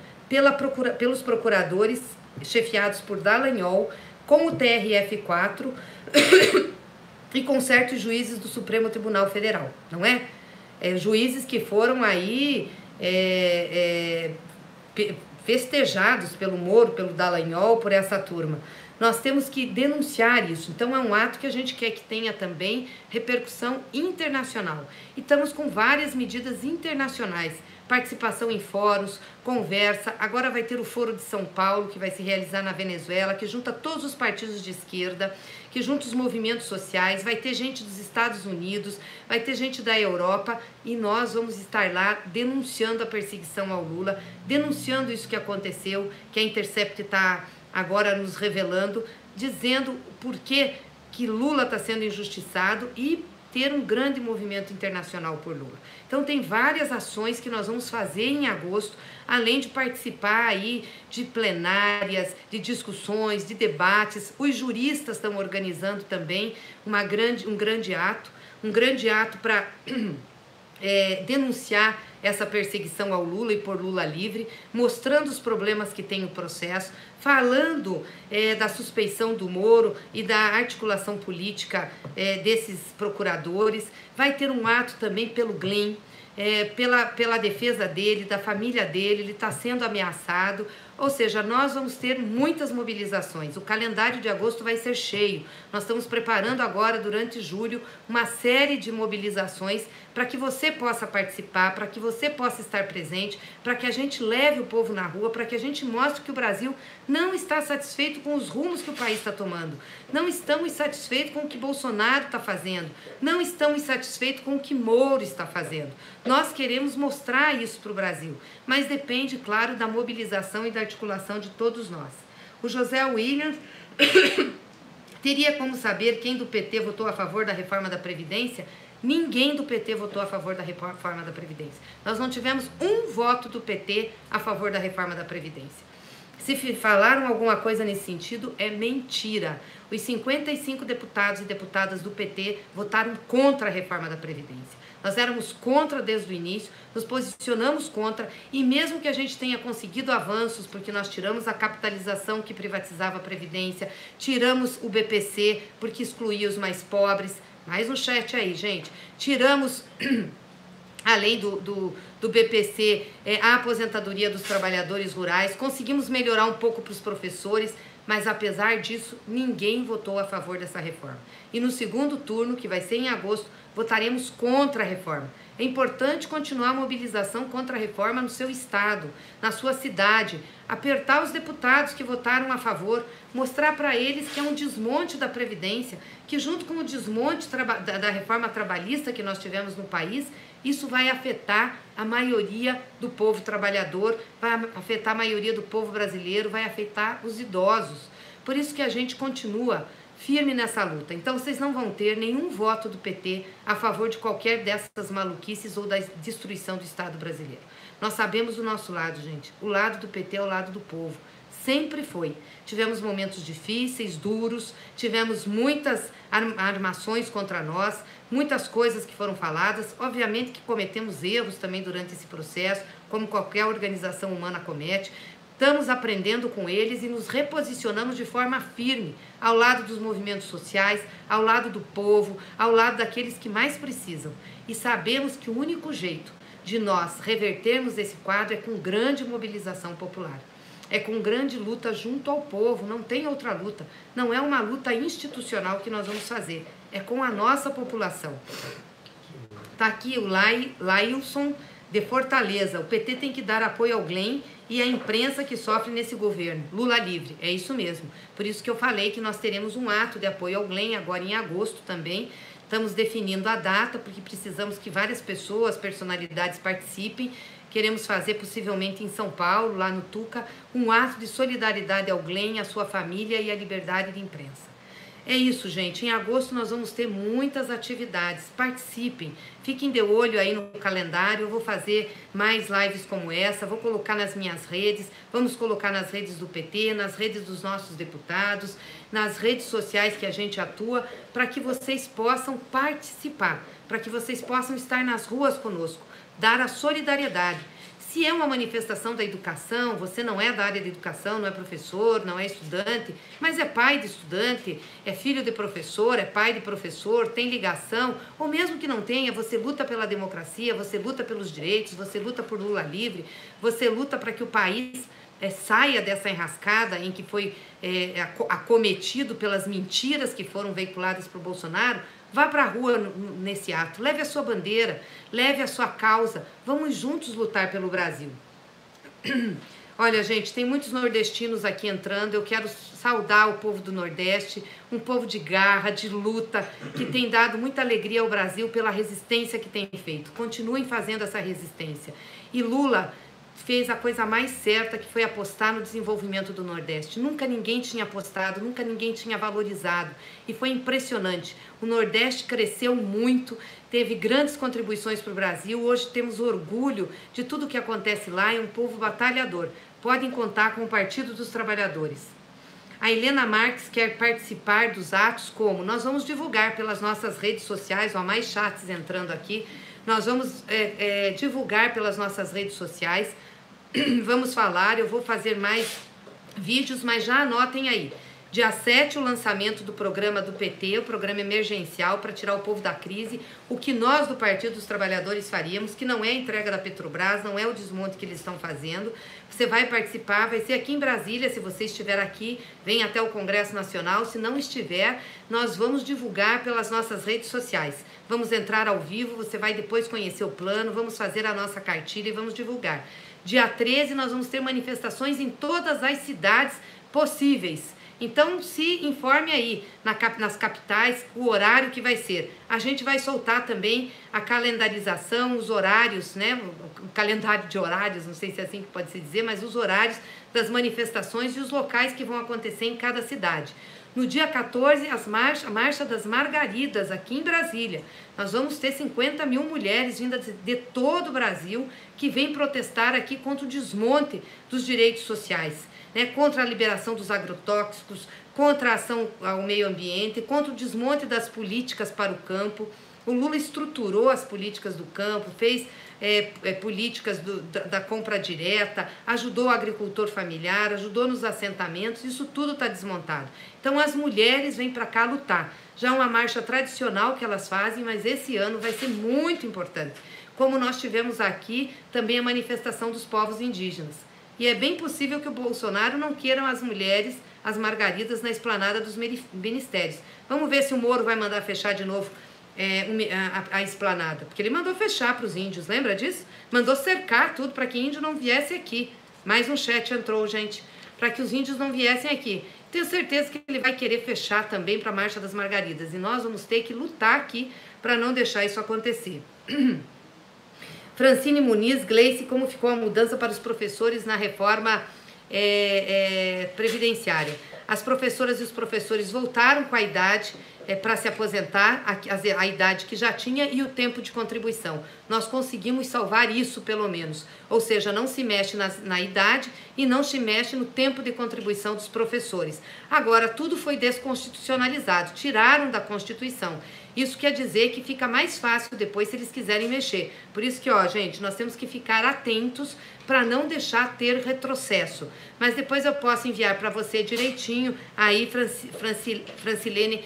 pelos procuradores chefiados por Dallagnol, com o TRF4 e com certos juízes do Supremo Tribunal Federal, não é? Juízes que foram aí festejados pelo Moro, pelo Dallagnol, por essa turma. Nós temos que denunciar isso. Então é um ato que a gente quer que tenha também repercussão internacional. E estamos com várias medidas internacionais. Participação em fóruns, conversa. Agora vai ter o Foro de São Paulo, que vai se realizar na Venezuela, que junta todos os partidos de esquerda, que junta os movimentos sociais. Vai ter gente dos Estados Unidos, vai ter gente da Europa, e nós vamos estar lá denunciando a perseguição ao Lula, denunciando isso que aconteceu, que a Intercept está agora nos revelando, dizendo por que Lula está sendo injustiçado, e ter um grande movimento internacional por Lula. Então tem várias ações que nós vamos fazer em agosto, além de participar aí de plenárias, de discussões, de debates. Os juristas estão organizando também um grande ato para denunciar essa perseguição ao Lula e por Lula livre, mostrando os problemas que tem o processo, falando da suspeição do Moro e da articulação política desses procuradores. Vai ter um ato também pelo Glenn, pela defesa dele, da família dele. Ele está sendo ameaçado. Ou seja, nós vamos ter muitas mobilizações. O calendário de agosto vai ser cheio. Nós estamos preparando agora, durante julho, uma série de mobilizações para que você possa participar, para que você possa estar presente, para que a gente leve o povo na rua, para que a gente mostre que o Brasil não está satisfeito com os rumos que o país está tomando. Não estamos satisfeitos com o que Bolsonaro está fazendo. Não estamos satisfeitos com o que Moro está fazendo. Nós queremos mostrar isso para o Brasil, mas depende, claro, da mobilização e da articulação de todos nós. O José Williams teria como saber quem do PT votou a favor da reforma da Previdência? Ninguém do PT votou a favor da reforma da Previdência. Nós não tivemos um voto do PT a favor da reforma da Previdência. Se falaram alguma coisa nesse sentido, é mentira. Os 55 deputados e deputadas do PT votaram contra a reforma da Previdência. Nós éramos contra desde o início, nos posicionamos contra, e mesmo que a gente tenha conseguido avanços, porque nós tiramos a capitalização que privatizava a Previdência, tiramos o BPC porque excluía os mais pobres, mais no chat aí, gente, tiramos, além do BPC, a aposentadoria dos trabalhadores rurais, conseguimos melhorar um pouco para os professores, mas apesar disso, ninguém votou a favor dessa reforma. E no segundo turno, que vai ser em agosto, votaremos contra a reforma. É importante continuar a mobilização contra a reforma no seu estado, na sua cidade, apertar os deputados que votaram a favor, mostrar para eles que é um desmonte da Previdência, que junto com o desmonte da reforma trabalhista que nós tivemos no país, isso vai afetar a maioria do povo trabalhador, vai afetar a maioria do povo brasileiro, vai afetar os idosos. Por isso que a gente continua firme nessa luta. Então vocês não vão ter nenhum voto do PT a favor de qualquer dessas maluquices ou da destruição do Estado brasileiro. Nós sabemos o nosso lado, gente. O lado do PT é o lado do povo. Sempre foi. Tivemos momentos difíceis, duros, tivemos muitas armações contra nós, muitas coisas que foram faladas. Obviamente que cometemos erros também durante esse processo, como qualquer organização humana comete. Estamos aprendendo com eles e nos reposicionamos de forma firme ao lado dos movimentos sociais, ao lado do povo, ao lado daqueles que mais precisam. E sabemos que o único jeito de nós revertermos esse quadro é com grande mobilização popular. É com grande luta junto ao povo, não tem outra luta. Não é uma luta institucional que nós vamos fazer, é com a nossa população. Está aqui o Lailson de Fortaleza. O PT tem que dar apoio ao Glenn e à imprensa que sofre nesse governo. Lula livre, é isso mesmo. Por isso que eu falei que nós teremos um ato de apoio ao Glenn agora em agosto também. Estamos definindo a data, porque precisamos que várias pessoas, personalidades participem. Queremos fazer, possivelmente em São Paulo, lá no Tuca, um ato de solidariedade ao Glenn, à sua família e à liberdade de imprensa. É isso, gente. Em agosto nós vamos ter muitas atividades. Participem. Fiquem de olho aí no calendário. Eu vou fazer mais lives como essa. Vou colocar nas minhas redes. Vamos colocar nas redes do PT, nas redes dos nossos deputados, nas redes sociais que a gente atua, para que vocês possam participar, para que vocês possam estar nas ruas conosco, dar a solidariedade. Se é uma manifestação da educação, você não é da área da educação, não é professor, não é estudante, mas é pai de estudante, é filho de professor, é pai de professor, tem ligação, ou mesmo que não tenha, você luta pela democracia, você luta pelos direitos, você luta por Lula livre, você luta para que o país saia dessa enrascada em que foi acometido pelas mentiras que foram veiculadas por Bolsonaro, vá para a rua nesse ato, leve a sua bandeira, leve a sua causa, vamos juntos lutar pelo Brasil. Olha, gente, tem muitos nordestinos aqui entrando, eu quero saudar o povo do Nordeste, um povo de garra, de luta, que tem dado muita alegria ao Brasil pela resistência que tem feito. Continuem fazendo essa resistência. E Lula fez a coisa mais certa, que foi apostar no desenvolvimento do Nordeste. Nunca ninguém tinha apostado, nunca ninguém tinha valorizado. E foi impressionante. O Nordeste cresceu muito, teve grandes contribuições para o Brasil. Hoje temos orgulho de tudo que acontece lá, é um povo batalhador. Podem contar com o Partido dos Trabalhadores. A Helena Marques quer participar dos atos como? Nós vamos divulgar pelas nossas redes sociais, ó, mais chats entrando aqui. Nós vamos divulgar pelas nossas redes sociais. Vamos falar, eu vou fazer mais vídeos, mas já anotem aí. Dia 7, o lançamento do programa do PT, o programa emergencial para tirar o povo da crise, o que nós do Partido dos Trabalhadores faríamos, que não é a entrega da Petrobras, não é o desmonte que eles estão fazendo. Você vai participar, vai ser aqui em Brasília, se você estiver aqui, vem até o Congresso Nacional. Se não estiver, nós vamos divulgar pelas nossas redes sociais. Vamos entrar ao vivo, você vai depois conhecer o plano, vamos fazer a nossa cartilha e vamos divulgar. Dia 13, nós vamos ter manifestações em todas as cidades possíveis. Então, se informe aí nas capitais o horário que vai ser. A gente vai soltar também a calendarização, os horários, né? O calendário de horários, não sei se é assim que pode se dizer, mas os horários das manifestações e os locais que vão acontecer em cada cidade. No dia 14, a Marcha das Margaridas, aqui em Brasília. Nós vamos ter 50 mil mulheres vindas de todo o Brasil que vêm protestar aqui contra o desmonte dos direitos sociais. Né, contra a liberação dos agrotóxicos, contra a ação ao meio ambiente, contra o desmonte das políticas para o campo. O Lula estruturou as políticas do campo, fez políticas da compra direta, ajudou o agricultor familiar, ajudou nos assentamentos, isso tudo está desmontado. Então as mulheres vêm para cá lutar. Já é uma marcha tradicional que elas fazem, mas esse ano vai ser muito importante. Como nós tivemos aqui também a manifestação dos povos indígenas. E é bem possível que o Bolsonaro não queiram as mulheres, as margaridas, na esplanada dos ministérios. Vamos ver se o Moro vai mandar fechar de novo a esplanada. Porque ele mandou fechar para os índios, lembra disso? Mandou cercar tudo para que índio não viesse aqui. Mais um chat entrou, gente, para que os índios não viessem aqui. Tenho certeza que ele vai querer fechar também para a Marcha das Margaridas. E nós vamos ter que lutar aqui para não deixar isso acontecer. Francine Muniz, Gleice, como ficou a mudança para os professores na reforma previdenciária? As professoras e os professores voltaram com a idade para se aposentar, a idade que já tinha e o tempo de contribuição. Nós conseguimos salvar isso, pelo menos. Ou seja, não se mexe na idade e não se mexe no tempo de contribuição dos professores. Agora, tudo foi desconstitucionalizado, tiraram da Constituição. Isso quer dizer que fica mais fácil depois se eles quiserem mexer. Por isso que, ó, gente, nós temos que ficar atentos para não deixar ter retrocesso. Mas depois eu posso enviar para você direitinho, aí, Francilene,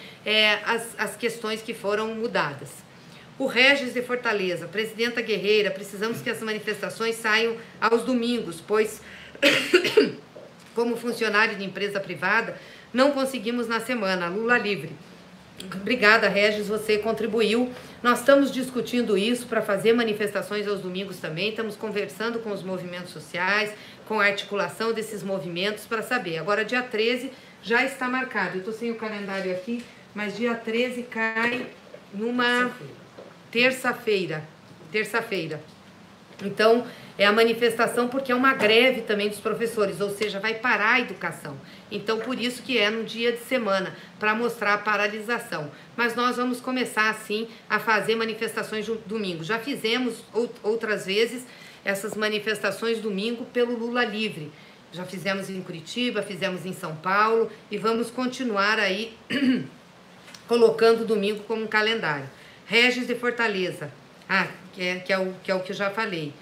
as questões que foram mudadas. O Regis de Fortaleza, presidenta Guerreira, precisamos que as manifestações saiam aos domingos, pois, como funcionário de empresa privada, não conseguimos na semana. Lula livre. Obrigada, Regis, você contribuiu. Nós estamos discutindo isso para fazer manifestações aos domingos também. Estamos conversando com os movimentos sociais, com a articulação desses movimentos para saber. Agora, dia 13 já está marcado. Eu estou sem o calendário aqui, mas dia 13 cai numa terça-feira. Então, é a manifestação porque é uma greve também dos professores, ou seja, vai parar a educação. Então, por isso que é no dia de semana, para mostrar a paralisação. Mas nós vamos começar, assim, a fazer manifestações domingo. Já fizemos outras vezes essas manifestações domingo pelo Lula livre. Já fizemos em Curitiba, fizemos em São Paulo e vamos continuar aí colocando domingo como um calendário. Regis de Fortaleza, que é o que eu já falei.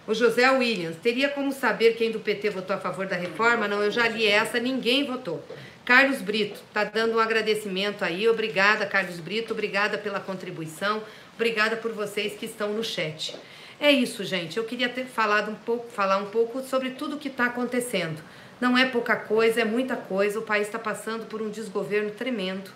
O José Williams, teria como saber quem do PT votou a favor da reforma? Não, eu já li essa, ninguém votou. Carlos Brito, tá dando um agradecimento aí, obrigada Carlos Brito, obrigada pela contribuição, obrigada por vocês que estão no chat. É isso, gente. Eu queria ter falar um pouco sobre tudo o que está acontecendo. Não é pouca coisa, é muita coisa. O país está passando por um desgoverno tremendo.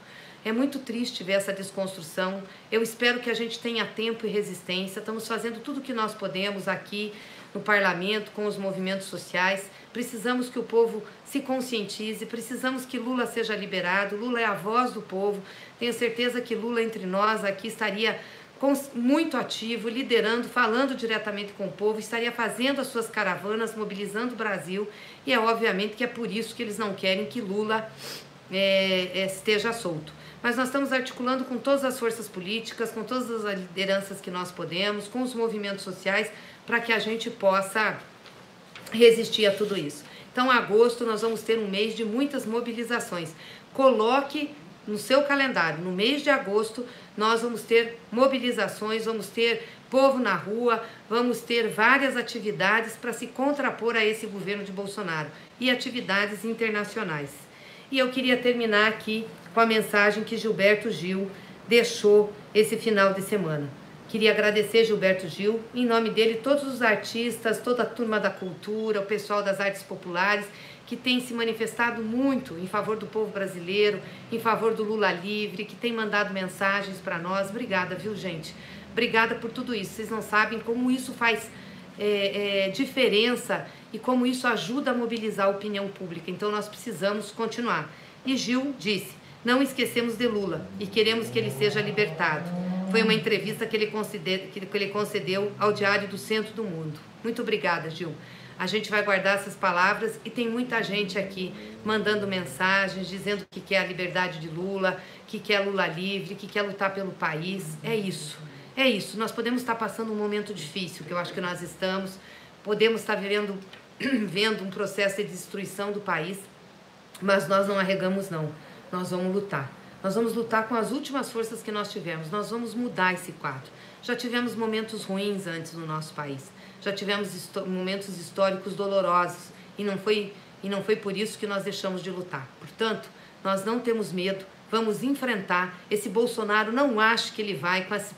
É muito triste ver essa desconstrução. Eu espero que a gente tenha tempo e resistência. Estamos fazendo tudo o que nós podemos aqui no parlamento, com os movimentos sociais. Precisamos que o povo se conscientize, precisamos que Lula seja liberado. Lula é a voz do povo. Tenho certeza que Lula, entre nós aqui, estaria muito ativo, liderando, falando diretamente com o povo, estaria fazendo as suas caravanas, mobilizando o Brasil, e é obviamente que é por isso que eles não querem que Lula esteja solto. Mas nós estamos articulando com todas as forças políticas, com todas as lideranças que nós podemos, com os movimentos sociais, para que a gente possa resistir a tudo isso. Então, agosto, nós vamos ter um mês de muitas mobilizações. Coloque no seu calendário, no mês de agosto, nós vamos ter mobilizações, vamos ter povo na rua, vamos ter várias atividades para se contrapor a esse governo de Bolsonaro e atividades internacionais. E eu queria terminar aqui com a mensagem que Gilberto Gil deixou esse final de semana. Queria agradecer Gilberto Gil, em nome dele, todos os artistas, toda a turma da cultura, o pessoal das artes populares, que tem se manifestado muito em favor do povo brasileiro, em favor do Lula livre, que tem mandado mensagens para nós. Obrigada, viu, gente? Obrigada por tudo isso. Vocês não sabem como isso faz diferença e como isso ajuda a mobilizar a opinião pública. Então, nós precisamos continuar. E Gil disse, não esquecemos de Lula e queremos que ele seja libertado. Foi uma entrevista que ele concedeu ao Diário do Centro do Mundo. Muito obrigada, Gil. A gente vai guardar essas palavras e tem muita gente aqui mandando mensagens, dizendo que quer a liberdade de Lula, que quer Lula livre, que quer lutar pelo país. É isso, é isso. Nós podemos estar passando um momento difícil, que eu acho que nós estamos, podemos estar vendo um processo de destruição do país, mas nós não arregamos não, nós vamos lutar. Nós vamos lutar com as últimas forças que nós tivemos, nós vamos mudar esse quadro. Já tivemos momentos ruins antes no nosso país, já tivemos momentos históricos dolorosos e não foi por isso que nós deixamos de lutar. Portanto, nós não temos medo, vamos enfrentar. Esse Bolsonaro, não acho que ele vai com esse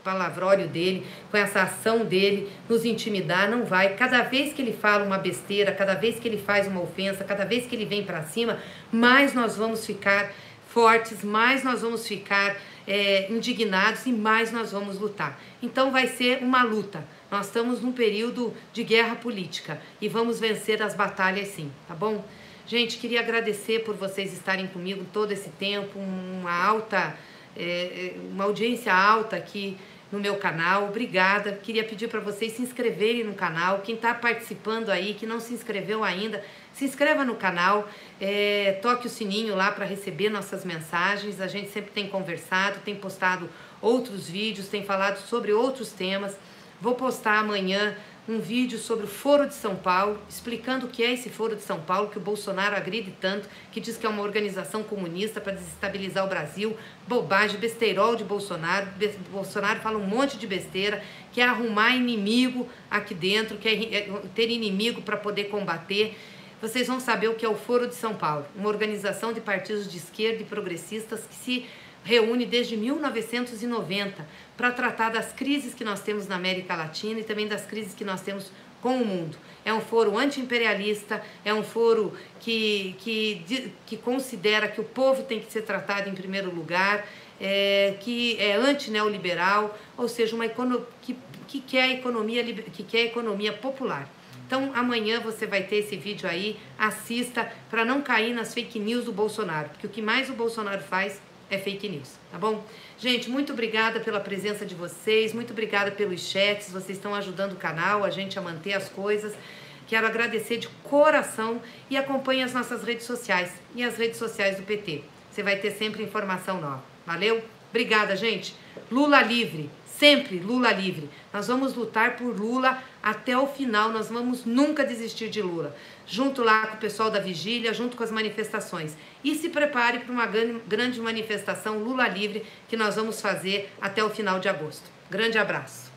palavrório dele, com essa ação dele, nos intimidar, não vai. Cada vez que ele fala uma besteira, cada vez que ele faz uma ofensa, cada vez que ele vem para cima, mais nós vamos ficar fortes, mais nós vamos ficar indignados e mais nós vamos lutar. Então vai ser uma luta. Nós estamos num período de guerra política e vamos vencer as batalhas sim, tá bom? Gente, queria agradecer por vocês estarem comigo todo esse tempo, uma audiência alta aqui no meu canal. Obrigada. Queria pedir para vocês se inscreverem no canal. Quem está participando aí, que não se inscreveu ainda, se inscreva no canal, toque o sininho lá para receber nossas mensagens. A gente sempre tem conversado, tem postado outros vídeos, tem falado sobre outros temas. Vou postar amanhã um vídeo sobre o Foro de São Paulo, explicando o que é esse Foro de São Paulo, que o Bolsonaro agride tanto, que diz que é uma organização comunista para desestabilizar o Brasil. Bobagem, besteirol de Bolsonaro. Bolsonaro fala um monte de besteira, quer arrumar inimigo aqui dentro, quer ter inimigo para poder combater. Vocês vão saber o que é o Foro de São Paulo, uma organização de partidos de esquerda e progressistas que se reúne desde 1990 para tratar das crises que nós temos na América Latina e também das crises que nós temos com o mundo. É um foro anti-imperialista, é um foro que considera que o povo tem que ser tratado em primeiro lugar, que é anti-neoliberal, ou seja, que quer economia popular. Então, amanhã você vai ter esse vídeo aí, assista para não cair nas fake news do Bolsonaro, porque o que mais o Bolsonaro faz é fake news, tá bom? Gente, muito obrigada pela presença de vocês, muito obrigada pelos chats, vocês estão ajudando o canal, a gente a manter as coisas. Quero agradecer de coração e acompanhe as nossas redes sociais e as redes sociais do PT. Você vai ter sempre informação nova. Valeu? Obrigada, gente. Lula livre, sempre Lula livre. Nós vamos lutar por Lula até o final, nós vamos nunca desistir de Lula. Junto lá com o pessoal da Vigília, junto com as manifestações. E se prepare para uma grande manifestação Lula livre que nós vamos fazer até o final de agosto. Grande abraço.